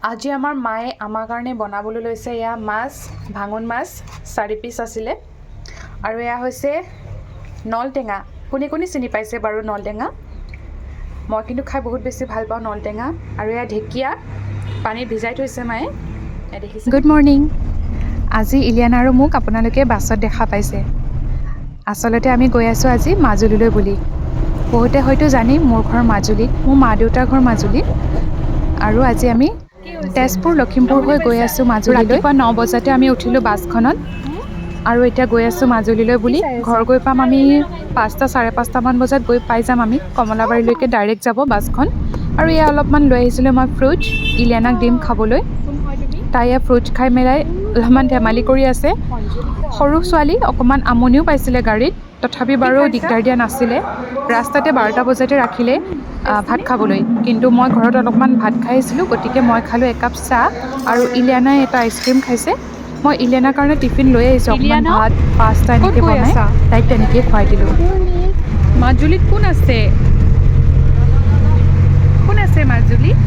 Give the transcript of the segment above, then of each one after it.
আজি আমাৰ মায়ে আমাৰ কাৰণে বনাবলৈ লৈছে এয়া মাছ, ভাঙন মাছ 4 পিচ আছিলে আৰু এয়া হৈছে নলটেঙা। কোনে কোনে চিনি পাইছে বাৰু নলটেঙা? মই কিন্তু খাই বহুত বেছি ভাল পাওঁ নলটেঙা। আৰু এয়া ঢেকীয়া পানীত ভিজাই থৈছে মায়ে। দেখিছে? Good morning. আজি ইলিয়ানা আৰু মোক আপোনালোকে বাছত দেখা পাইছে। আচলতে আমি গৈ আছোঁ আজি মাজুলীলৈ বুলি। বহুতে হয়তো জানি মোৰ ঘৰ মাজুলীত, মোৰ মা দেউতাৰ ঘৰ মাজুলীত। আৰু আজি আমি তেজপুৰ লখিমপুৰ হৈ গৈ আছোঁ মাজুলীলৈ। ৰাতিপুৱা 9 বজাতে আমি উঠিলোঁ বাছখনত আৰু এতিয়া গৈ আছোঁ মাজুলীলৈ বুলি। ঘৰ গৈ পাম আমি 5টা 5:30 মান বজাত গৈ পাই যাম আমি। কমলাবাৰীলৈকে ডাইৰেক্ট যাব বাছখন। আৰু এয়া অলপমান লৈ আহিছিলোঁ মই ফ্ৰুট, ইলিয়ানাক দিম খাবলৈ। তাই ফ্ৰুট খাই মেলাই অলপমান ধেমালি কৰি আছে। সৰু ছোৱালী অকণমান আমনিও পাইছিলে গাড়ীত, তথাপি বাৰু দিগদাৰ দিয়া নাছিলে। ৰাস্তাতে 12টা বজাতে ৰাখিলে ভাত খাবলৈ, কিন্তু মই ঘৰত অলপমান ভাত খাই আহিছিলোঁ, গতিকে মই খালোঁ একাপ চাহ আৰু ইলিয়ানাই এটা আইচক্ৰীম খাইছে। মই ইলিয়ানাৰ কাৰণে টিফিন লৈ আহিছোঁ, অকণমান ভাত, পাস্তা এনেকৈ বনাই তাইক তেনেকেই খুৱাই দিলোঁ। মাজুলীত কোন আছে? কোন আছে মাজুলীত?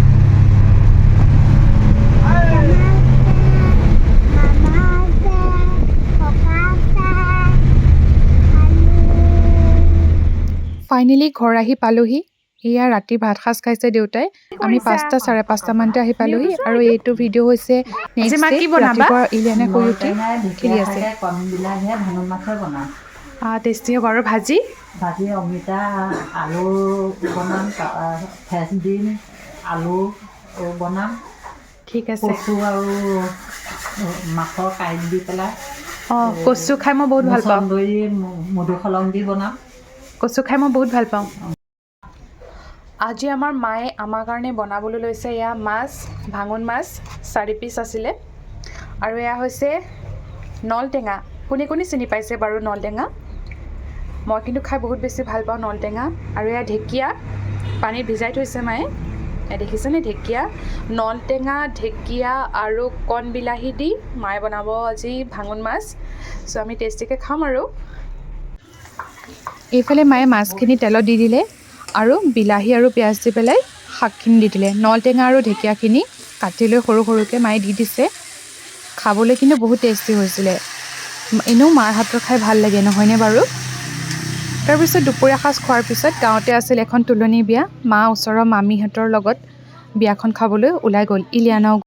ফাইনেলি ঘৰ আহি পালোহি। এয়া ৰাতি ভাত সাজ খাইছে দেউতাই। আমি 5টা 5:30 মানতে আহি পালোহি আৰু এইটো ভিডিঅ' হৈছে নেক্সট ডে ৰাতিপুৱা ইলিয়ানাই শুই উঠি খেলি আছে। কণ বিলাহীয়ে ভাঙন মাছৰ বনাম। টেষ্টি হ'ব আৰু ভাজি অমিতা আলু বনাম, ফ্ৰেঞ্চবিন আলু বনাম, ঠিক আছে। কচু আৰু মাছৰ কাঁইট দি পেলাই কচু খাই মই বহুত ভাল পাওঁ। মচন্দৰী মধুসলন দি বনাম। কচু খাই মই বহুত ভাল পাওঁ। আজি আমাৰ মায়ে আমাৰ কাৰণে বনাবলৈ লৈছে এয়া মাছ, ভাঙন মাছ 4 পিচ আছিলে আৰু এয়া হৈছে নলটেঙা। কোনে কোনে চিনি পাইছে বাৰু নলটেঙা? মই কিন্তু খাই বহুত বেছি ভাল পাওঁ নলটেঙা। আৰু এয়া ঢেকীয়া পানীত ভিজাই থৈছে মায়ে। দেখিছেনে? ঢেকীয়া, নলটেঙা, ঢেকীয়া আৰু কণ বিলাহী দি মায়ে বনাব আজি ভাঙন মাছ। চ' আমি টেষ্টিকৈ খাম আৰু। এইফালে মায়ে মাছখিনি তেলত দি দিলে আৰু বিলাহী আৰু পিঁয়াজ দি পেলাই শাকখিনি দি দিলে। নলটেঙা আৰু ঢেকীয়াখিনি কাটি লৈ সৰু সৰুকৈ মায়ে দি দিছে। খাবলৈ কিন্তু বহুত টেষ্টি হৈছিলে। এনেও মাৰ হাতৰ খাই ভাল লাগে, নহয়নে বাৰু? তাৰপিছত দুপৰীয়া সাজ খোৱাৰ পিছত গাঁৱতে আছিল এখন তোলনি বিয়া। মা ওচৰৰ মামীহঁতৰ লগত বিয়াখন খাবলৈ ওলাই গ'ল। ইলিয়ানাও